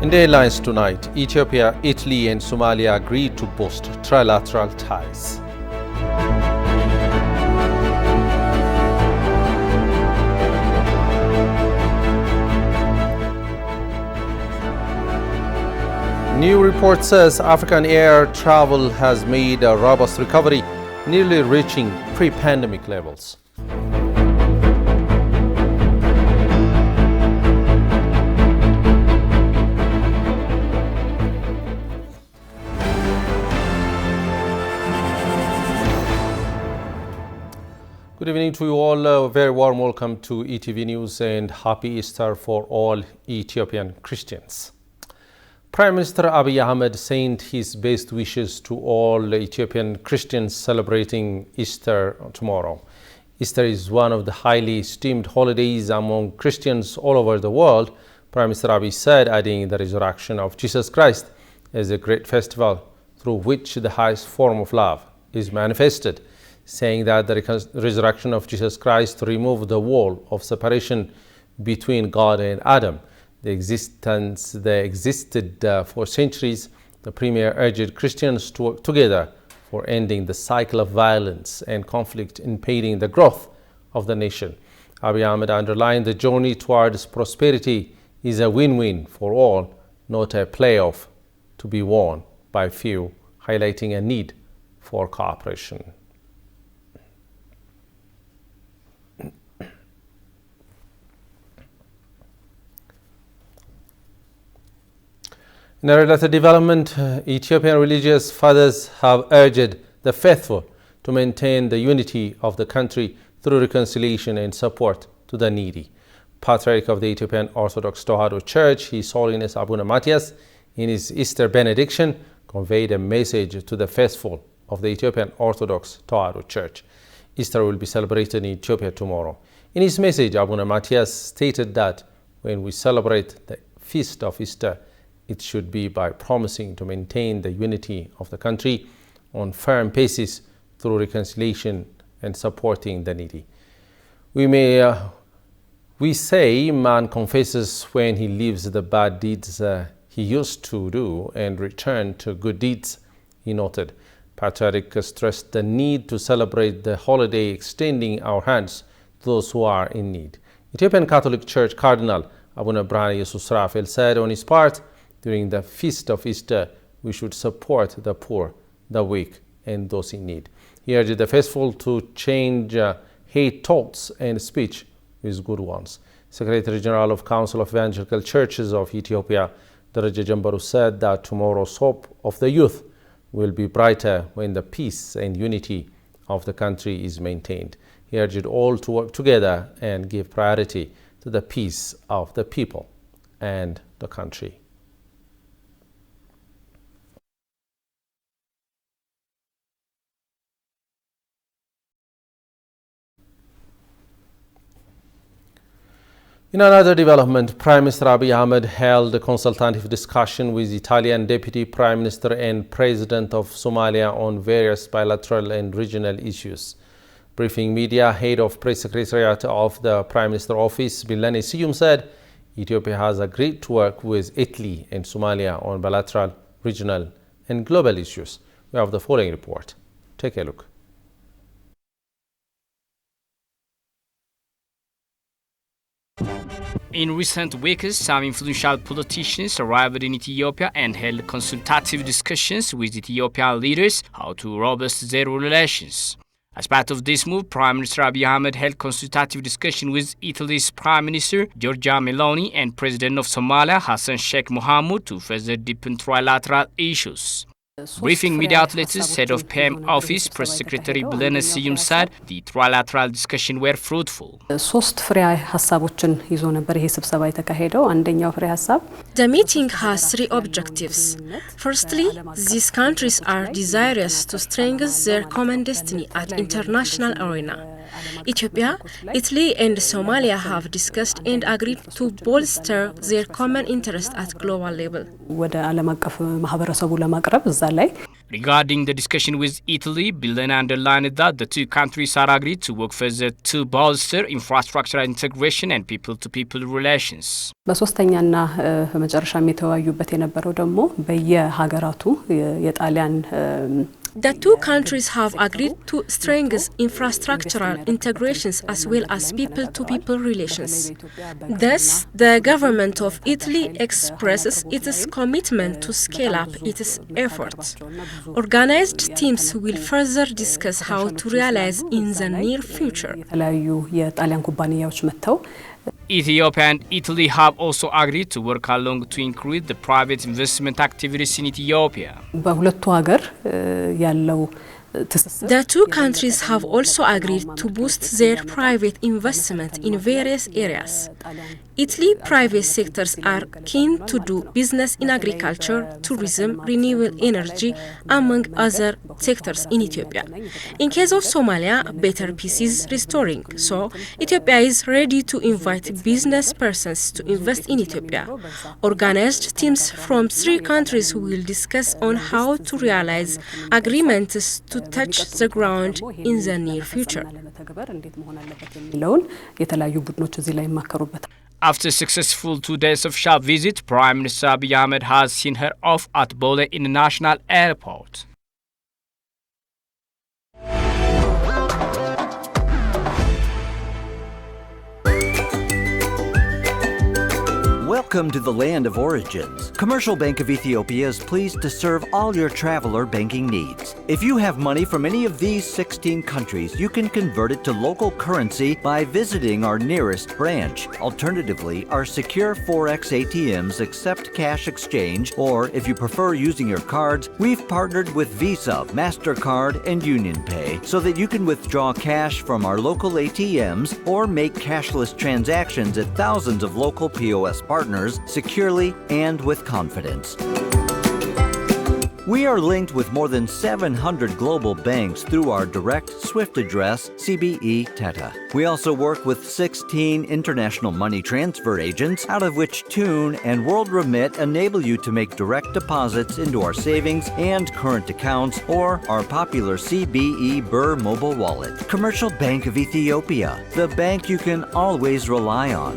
In the headlines tonight, Ethiopia, Italy and Somalia agreed to boost trilateral ties. New report says African air travel has made a robust recovery, nearly reaching pre-pandemic levels. Good evening to you all. A very warm welcome to ETV News and happy Easter for all Ethiopian Christians. Prime Minister Abiy Ahmed sent his best wishes to all Ethiopian Christians celebrating Easter tomorrow. Easter is one of the highly esteemed holidays among Christians all over the world, Prime Minister Abiy said, adding the resurrection of Jesus Christ as a great festival through which the highest form of love is manifested, saying that the resurrection of Jesus Christ removed the wall of separation between God and Adam. The existed for centuries. The Premier urged Christians to work together for ending the cycle of violence and conflict impeding the growth of the nation. Abiy Ahmed underlined the journey towards prosperity is a win-win for all, not a playoff to be won by few, highlighting a need for cooperation. In a related development, Ethiopian religious fathers have urged the faithful to maintain the unity of the country through reconciliation and support to the needy. Patriarch of the Ethiopian Orthodox Tewahedo Church, His Holiness Abuna Matthias, in his Easter benediction, conveyed a message to the faithful of the Ethiopian Orthodox Tewahedo Church. Easter will be celebrated in Ethiopia tomorrow. In his message, Abuna Matthias stated that when we celebrate the feast of Easter, it should be by promising to maintain the unity of the country on firm basis through reconciliation and supporting the needy. We say man confesses when he leaves the bad deeds he used to do and return to good deeds, he noted. Patriarch stressed the need to celebrate the holiday, extending our hands to those who are in need. Ethiopian Catholic Church Cardinal Abuna Brahane Jesus Raphael said on his part, during the feast of Easter, we should support the poor, the weak, and those in need. He urged the faithful to change hate thoughts and speech with good ones. Secretary General of Council of Evangelical Churches of Ethiopia, Dereje Jambaru, said that tomorrow's hope of the youth will be brighter when the peace and unity of the country is maintained. He urged all to work together and give priority to the peace of the people and the country. In another development, Prime Minister Abiy Ahmed held a consultative discussion with Italian Deputy Prime Minister and President of Somalia on various bilateral and regional issues. Briefing media, head of press secretariat of the Prime Minister Office, Bilane Siyum, said Ethiopia has agreed to work with Italy and Somalia on bilateral, regional and global issues. We have the following report. Take a look. In recent weeks, some influential politicians arrived in Ethiopia and held consultative discussions with Ethiopian leaders how to robust their relations. As part of this move, Prime Minister Abiy Ahmed held consultative discussion with Italy's Prime Minister Giorgia Meloni and President of Somalia Hassan Sheikh Mohamud to further deepen trilateral issues. Briefing media outlets, head of PM Office, Press Secretary Bilane Siyum said the trilateral discussion were fruitful. The meeting has three objectives. Firstly, these countries are desirous to strengthen their common destiny at international arena. Ethiopia, Italy and Somalia have discussed and agreed to bolster their common interest at global level. Regarding the discussion with Italy, Billene underlined that the two countries are agreed to work further to bolster infrastructural integration and people-to-people relations. በሶስተኛና በመጨረሻም የተወያዩበት የነበረው ደግሞ በየሀገራቱ የጣሊያን The two countries have agreed to strengthen infrastructural integrations as well as people-to-people relations. Thus, the government of Italy expresses its commitment to scale up its efforts. Organized teams will further discuss how to realize in the near future. የተለያዩ የጣሊያን ኩባንያዎች መጥተው Ethiopia and Italy have also agreed to work along to increase the private investment activities in Ethiopia. በሁለቱ ሀገር ያለው The two countries have also agreed to boost their private investment in various areas. Italy private sectors are keen to do business in agriculture, tourism, renewable energy, among other sectors in Ethiopia. In case of Somalia, better peace is restoring, so Ethiopia is ready to invite business persons to invest in Ethiopia. Organized teams from 3 countries will discuss on how to realize agreements to touch the ground in the near future. After a successful 2 days of shop visit, Prime Minister Abiy Ahmed has seen her off at Bole International Airport. Welcome to the land of origins. Commercial Bank of Ethiopia is pleased to serve all your travel or banking needs. If you have money from any of these 16 countries, you can convert it to local currency by visiting our nearest branch. Alternatively, our secure Forex ATMs accept cash exchange, or if you prefer using your cards, we've partnered with Visa, MasterCard, and UnionPay so that you can withdraw cash from our local ATMs or make cashless transactions at thousands of local POS partners securely and with confidence. We are linked with more than 700 global banks through our direct SWIFT address, CBE Teta. We also work with 16 international money transfer agents, out of which Tune and World Remit enable you to make direct deposits into our savings and current accounts or our popular CBE Burr mobile wallet. Commercial Bank of Ethiopia, the bank you can always rely on.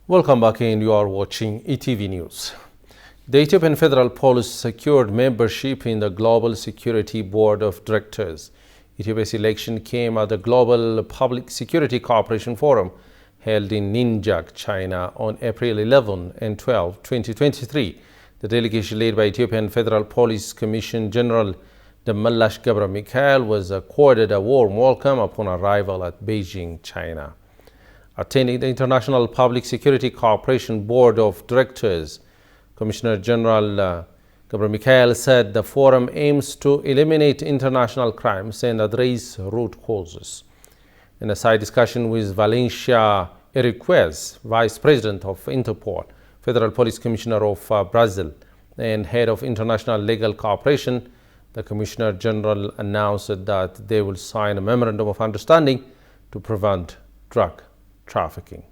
Welcome back in. You are watching ETV News. The Ethiopian Federal Police secured membership in the Global Security Board of Directors. Ethiopia's election came at the Global Public Security Cooperation Forum held in Ninjak, China on April 11 and 12, 2023. The delegation led by Ethiopian Federal Police Commission General Damallash Gabra Mikael was accorded a warm welcome upon arrival at Beijing, China. Attending the International Public Security Cooperation Board of Directors, Commissioner General Gabra Mikael said the forum aims to eliminate international crimes and address root causes. In a side discussion with Valencia Eriquez, Vice President of Interpol, Federal Police Commissioner of Brazil, and Head of International Legal Cooperation, the Commissioner General announced that they will sign a memorandum of understanding to prevent drug trafficking.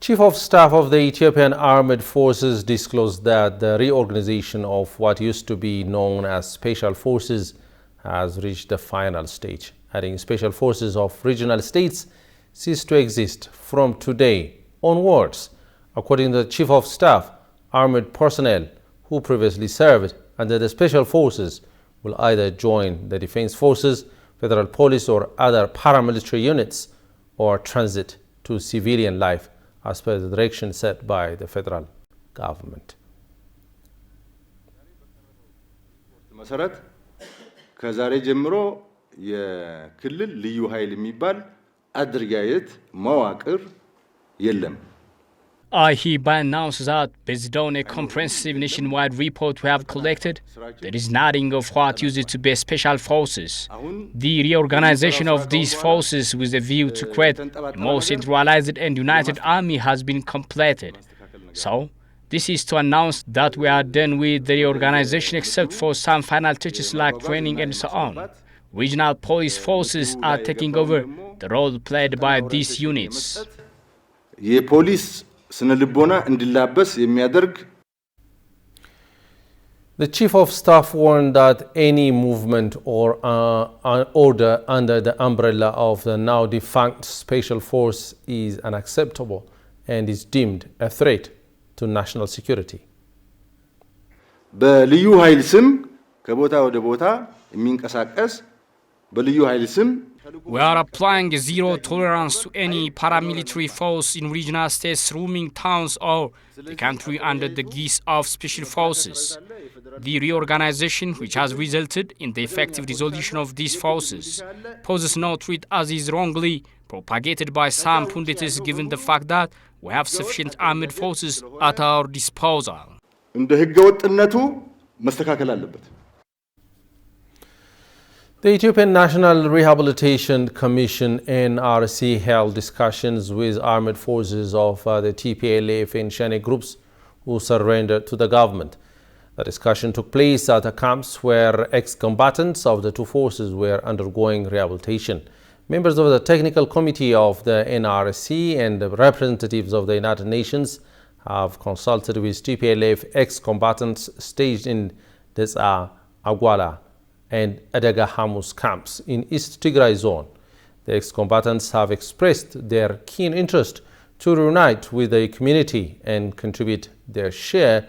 Chief of Staff of the Ethiopian Armed Forces disclosed that the reorganization of what used to be known as Special Forces has reached the final stage. adding special forces of regional states cease to exist from today onwards. According to the Chief of Staff, armed personnel who previously served under the special forces will either join the defense forces, federal police or other paramilitary units or transit to civilian life as per the direction set by the federal government. መሰረት ከዛሬ ጀምሮ የክልል ልዩ ኃይል የሚባል አድርጋየት መዋቅር የለም። I hereby announce that, based on a comprehensive nationwide report we have collected, there is nothing of what used to be special forces. The reorganization of these forces with a view to create a more centralized and united army has been completed. So, this is to announce that we are done with the reorganization except for some final touches like training and so on. Regional police forces are taking over the role played by these units. The Chief of Staff warned that any movement or order under the umbrella of the now defunct Special Force is unacceptable and is deemed a threat to national security. በልዩ ኃይል ስም ከቦታ ወደ ቦታ የሚንቀሳቀስ በልዩ ኃይል ስም We are applying a zero tolerance to any paramilitary force in regional states roaming towns or the country under the guise of special forces. The reorganization, which has resulted in the effective dissolution of these forces, poses no threat as is wrongly propagated by some pundits given the fact that we have sufficient armed forces at our disposal. እንደ ህገወጥነቱ መስተካከል አለበት። The Ethiopian National Rehabilitation Commission NRC held discussions with armed forces of the TPLF and Shane groups who surrendered to the government. The discussion took place at the camps where ex-combatants of the two forces were undergoing rehabilitation. Members of the technical committee of the NRC and the representatives of the United Nations have consulted with TPLF ex-combatants staged in Desa, Agwala, and Adega Hamus camps in East Tigray zone. The ex-combatants have expressed their keen interest to reunite with the community and contribute their share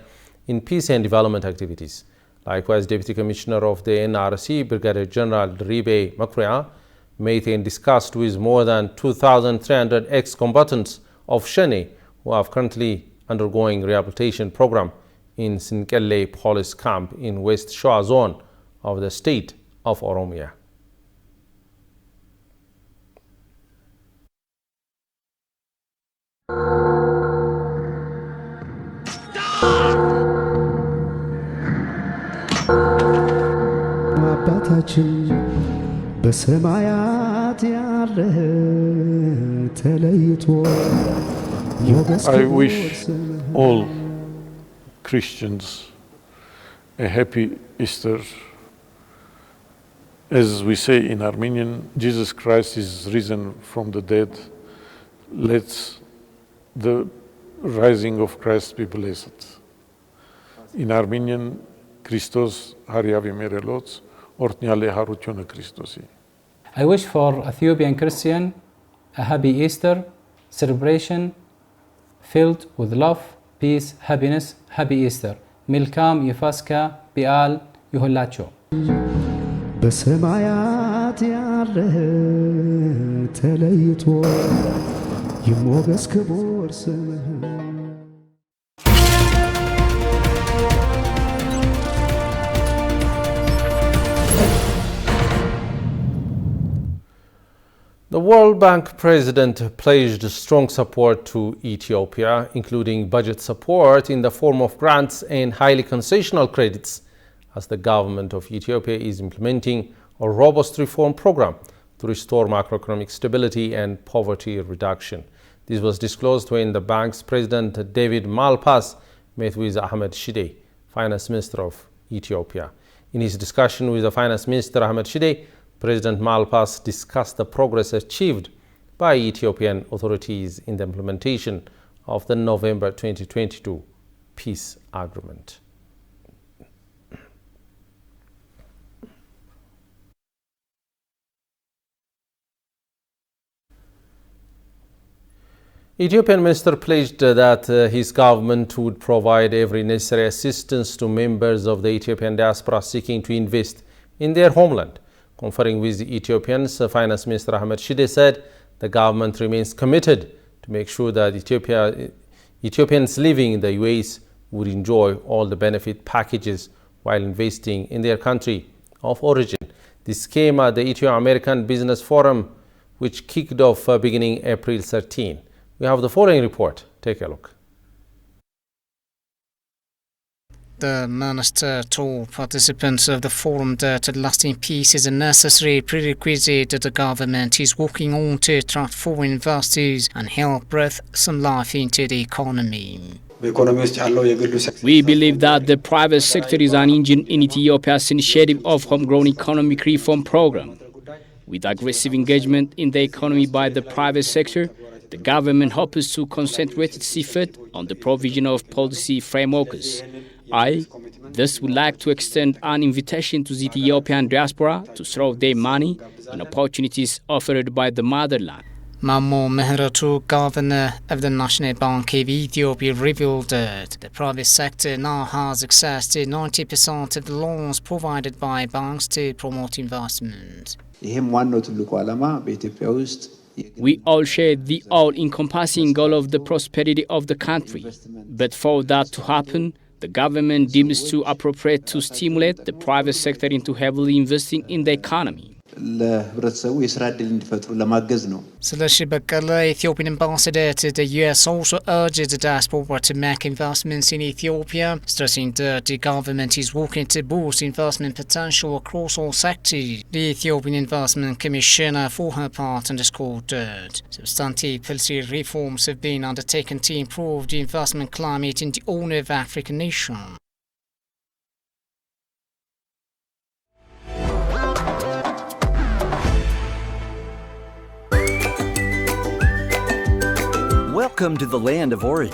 in peace and development activities. Likewise, Deputy Commissioner of the NRC, Brigadier General Ribe Makria, met and discussed with more than 2,300 ex-combatants of Shane who are currently undergoing rehabilitation program in Sinkelle Police Camp in West Shoa zone of the state of Oromia. አባታችን በሰማያት ያለህ ተለይቶ I wish all Christians a happy Easter. As we say in Armenian, Jesus Christ is risen from the dead. Let the rising of Christ be blessed. In Armenian, Christos Hariavi Merelots, Ortniale Harutyona Christosi. I wish for Ethiopian Christian a happy Easter celebration filled with love, peace, happiness, happy Easter. Milkam Yefaska Bial Yuholacho. በሰማያት ያለህ ተለይቶ ይሞገስ ክቡር ስምህ። The World Bank president pledged strong support to Ethiopia, including budget support in the form of grants and highly concessional credits, as the government of Ethiopia is implementing a robust reform program to restore macroeconomic stability and poverty reduction. This was disclosed when the bank's president David Malpass met with Ahmed Shide, Finance Minister of Ethiopia. In his discussion with the Finance Minister Ahmed Shide, President Malpass discussed the progress achieved by Ethiopian authorities in the implementation of the November 2022 peace agreement. Ethiopian minister pledged that his government would provide every necessary assistance to members of the Ethiopian diaspora seeking to invest in their homeland. Conferring with the Ethiopians, Finance Minister Ahmed Shide said the government remains committed to make sure that Ethiopians living in the UAE would enjoy all the benefit packages while investing in their country of origin. This came at the Ethio-American Business Forum, which kicked off beginning April 13. We have the following report. Take a look. The minister told participants of the forum that lasting peace is a necessary prerequisite that the government is working on to attract foreign investors and help breathe some life into the economy. We believe that the private sector is an engine in Ethiopia's initiative of homegrown economic reform program. With aggressive engagement in the economy by the private sector, the government hopes to concentrate its effort on the provision of policy frameworks. I thus would like to extend an invitation to the Ethiopian diaspora to throw their money in opportunities offered by the motherland. Mamo Mehratu, governor of the National Bank of Ethiopia, revealed that the private sector now has access to 90% of the loans provided by banks to promote investment. We all share the all-encompassing goal of the prosperity of the country. But for that to happen, the government deems to appropriate to stimulate the private sector into heavily investing in the economy. Salashi Bakala, Ethiopian ambassador to the US, also urged the diaspora to make investments in Ethiopia, stressing that the government is working to boost investment potential across all sectors. The Ethiopian Investment Commissioner, for her part, underscored that substantive policy reforms have been undertaken to improve the investment climate in the Horn of African nation. Welcome to the land of origin.